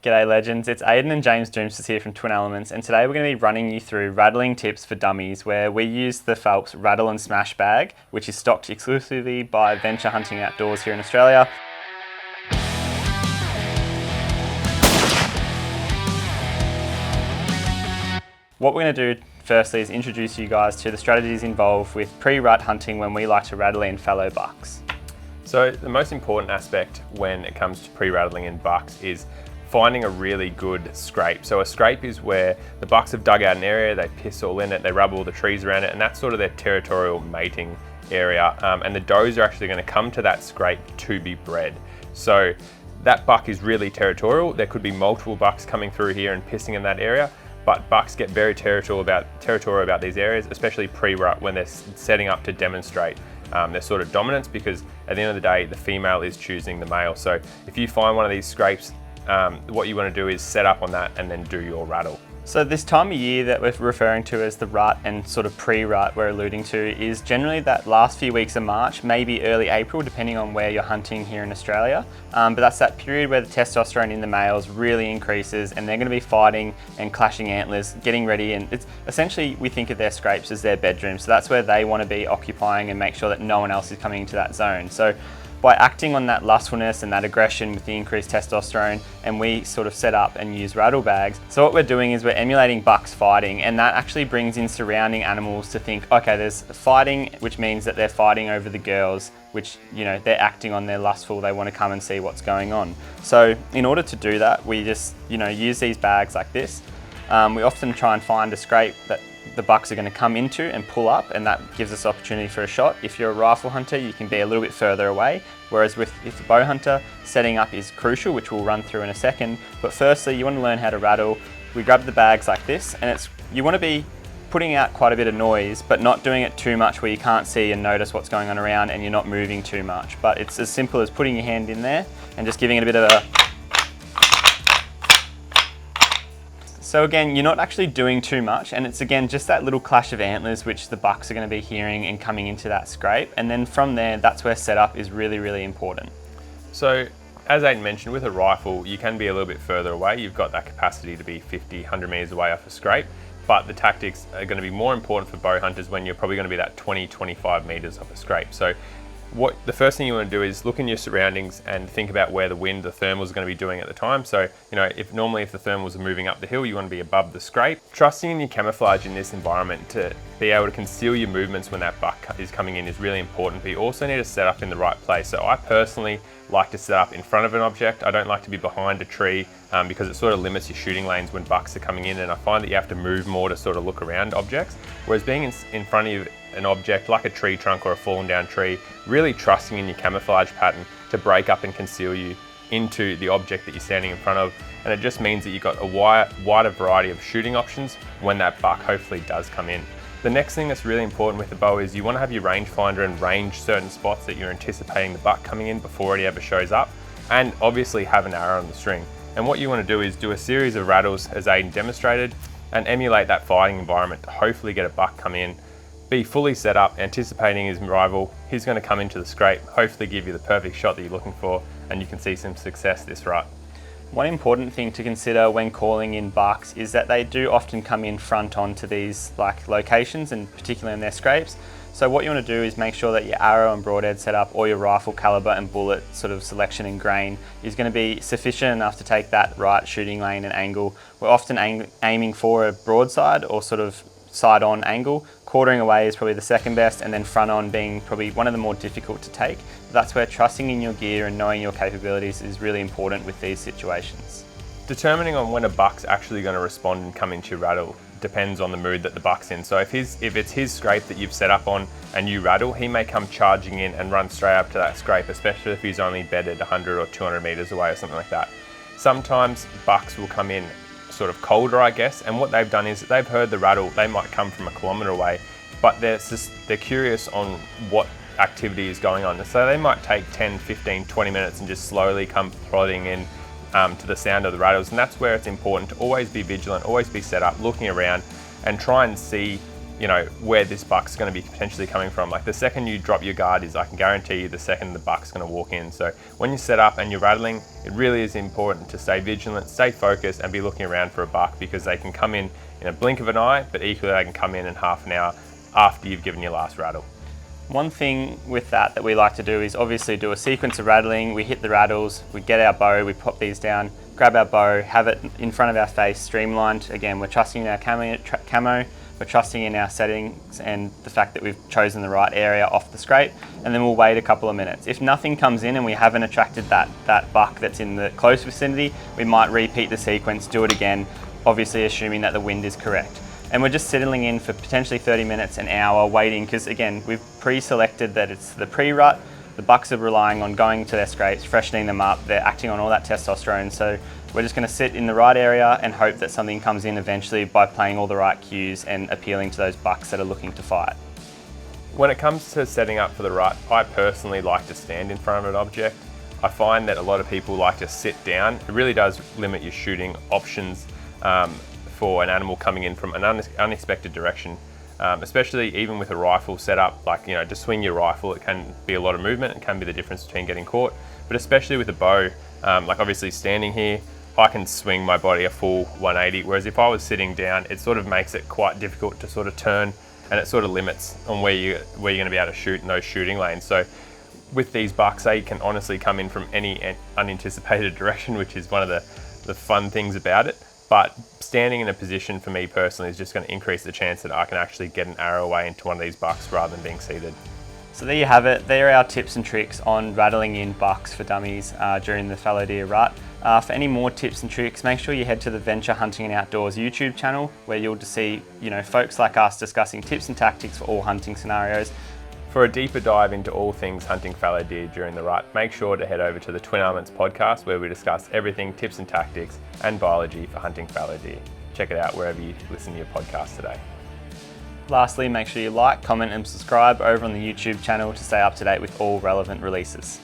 G'day legends, it's Aidan and James Doomsters here from Twin Elements, and today we're going to be running you through rattling tips for dummies, where we use the Phelps Rattle and Smash bag, which is stocked exclusively by Venture Hunting Outdoors here in Australia. What we're going to do firstly is introduce you guys to the strategies involved with pre-rut hunting when we like to rattle in fallow bucks. So the most important aspect when it comes to pre-rattling in bucks is finding a really good scrape. So a scrape is where the bucks have dug out an area, they piss all in it, they rub all the trees around it, and that's sort of their territorial mating area. And the does are actually going to come to that scrape to be bred. So that buck is really territorial. There could be multiple bucks coming through here and pissing in that area, but bucks get very territorial about these areas, especially pre-rut when they're setting up to demonstrate their sort of dominance, because at the end of the day, the female is choosing the male. So if you find one of these scrapes, what you want to do is set up on that and then do your rattle. So this time of year that we're referring to as the rut and sort of pre-rut we're alluding to is generally that last few weeks of March, maybe early April, depending on where you're hunting here in Australia. But that's that period where the testosterone in the males really increases and they're going to be fighting and clashing antlers, getting ready, and it's essentially, we think of their scrapes as their bedroom. So that's where they want to be occupying and make sure that no one else is coming into that zone. So by acting on that lustfulness and that aggression with the increased testosterone, and we sort of set up and use rattle bags. So what we're doing is we're emulating bucks fighting, and that actually brings in surrounding animals to think, okay, there's fighting, which means that they're fighting over the girls, which, you know, they're acting on their lustful, they want to come and see what's going on. So in order to do that, we just, use these bags like this. We often try and find a scrape that the bucks are going to come into and pull up, and that gives us opportunity for a shot. If you're a rifle hunter, you can be a little bit further away, whereas if a bow hunter, setting up is crucial, which we'll run through in a second. But firstly, you want to learn how to rattle. We grab the bags like this, and you want to be putting out quite a bit of noise, but not doing it too much where you can't see and notice what's going on around and you're not moving too much. But it's as simple as putting your hand in there and just giving it a bit of a... So again, you're not actually doing too much, and it's again just that little clash of antlers which the bucks are going to be hearing and coming into that scrape, and then from there, that's where setup is really, really important. So as Aidan mentioned, with a rifle, you can be a little bit further away. You've got that capacity to be 50, 100 meters away off a scrape, but the tactics are going to be more important for bow hunters when you're probably going to be that 20, 25 meters off a scrape. So the first thing you want to do is look in your surroundings and think about where the wind, the thermals are going to be doing at the time. So, if the thermals are moving up the hill, you want to be above the scrape. Trusting in your camouflage in this environment to be able to conceal your movements when that buck is coming in is really important, but you also need to set up in the right place. So I personally like to set up in front of an object. I don't like to be behind a tree because it sort of limits your shooting lanes when bucks are coming in, and I find that you have to move more to sort of look around objects. Whereas being in front of an object like a tree trunk or a fallen down tree, really trusting in your camouflage pattern to break up and conceal you into the object that you're standing in front of. And it just means that you've got a wider variety of shooting options when that buck hopefully does come in. The next thing that's really important with the bow is you want to have your rangefinder and range certain spots that you're anticipating the buck coming in before it ever shows up, and obviously have an arrow on the string. And what you want to do is do a series of rattles as Aidan demonstrated and emulate that fighting environment to hopefully get a buck come in, be fully set up, anticipating his rival. He's going to come into the scrape, hopefully give you the perfect shot that you're looking for, and you can see some success this rut. One important thing to consider when calling in bucks is that they do often come in front onto these locations, and particularly in their scrapes. So what you want to do is make sure that your arrow and broadhead setup, or your rifle caliber and bullet sort of selection and grain is going to be sufficient enough to take that right shooting lane and angle. We're often aiming for a broadside or sort of side on angle. Quartering away is probably the second best, and then front on being probably one of the more difficult to take. That's where trusting in your gear and knowing your capabilities is really important with these situations. Determining on when a buck's actually going to respond and come into your rattle depends on the mood that the buck's in. So if it's his scrape that you've set up on and you rattle, he may come charging in and run straight up to that scrape, especially if he's only bedded 100 or 200 meters away or something like that. Sometimes bucks will come in sort of colder, I guess, and what they've done is they've heard the rattle. They might come from a kilometre away, but they're curious on what activity is going on. So they might take 10, 15, 20 minutes and just slowly come plodding in to the sound of the rattles. And that's where it's important to always be vigilant, always be set up, looking around, and try and see you know, where this buck's going to be potentially coming from. Like the second you drop your guard I can guarantee you the second the buck's going to walk in. So when you set up and you're rattling, it really is important to stay vigilant, stay focused, and be looking around for a buck, because they can come in a blink of an eye, but equally they can come in half an hour after you've given your last rattle. One thing with that we like to do is obviously do a sequence of rattling. We hit the rattles, we get our bow, we pop these down, grab our bow, have it in front of our face, streamlined. Again, we're trusting in our camo, we're trusting in our settings and the fact that we've chosen the right area off the scrape, and then we'll wait a couple of minutes. If nothing comes in and we haven't attracted that buck that's in the close vicinity, we might repeat the sequence, do it again, obviously assuming that the wind is correct. And we're just settling in for potentially 30 minutes, an hour, waiting, because again, we've pre-selected that it's the pre-rut. The bucks are relying on going to their scrapes, freshening them up, they're acting on all that testosterone. So we're just going to sit in the right area and hope that something comes in eventually by playing all the right cues and appealing to those bucks that are looking to fight. When it comes to setting up for the rut, I personally like to stand in front of an object. I find that a lot of people like to sit down. It really does limit your shooting options for an animal coming in from an unexpected direction. Especially even with a rifle setup, like, you know, to swing your rifle, it can be a lot of movement. It can be the difference between getting caught. But especially with a bow, like obviously standing here, I can swing my body a full 180. Whereas if I was sitting down, it sort of makes it quite difficult to sort of turn, and it sort of limits on where you're going to be able to shoot in those shooting lanes. So with these bucks, they can honestly come in from any unanticipated direction, which is one of the fun things about it. But standing in a position for me personally is just going to increase the chance that I can actually get an arrow away into one of these bucks rather than being seated. So there you have it. There are our tips and tricks on rattling in bucks for dummies during the fallow deer rut. For any more tips and tricks, make sure you head to the Venture Hunting and Outdoors YouTube channel, where you'll just see, you know, folks like us discussing tips and tactics for all hunting scenarios. For a deeper dive into all things hunting fallow deer during the rut, make sure to head over to the Twin Armaments podcast, where we discuss everything tips and tactics and biology for hunting fallow deer. Check it out wherever you listen to your podcast today. Lastly, make sure you like, comment and subscribe over on the YouTube channel to stay up to date with all relevant releases.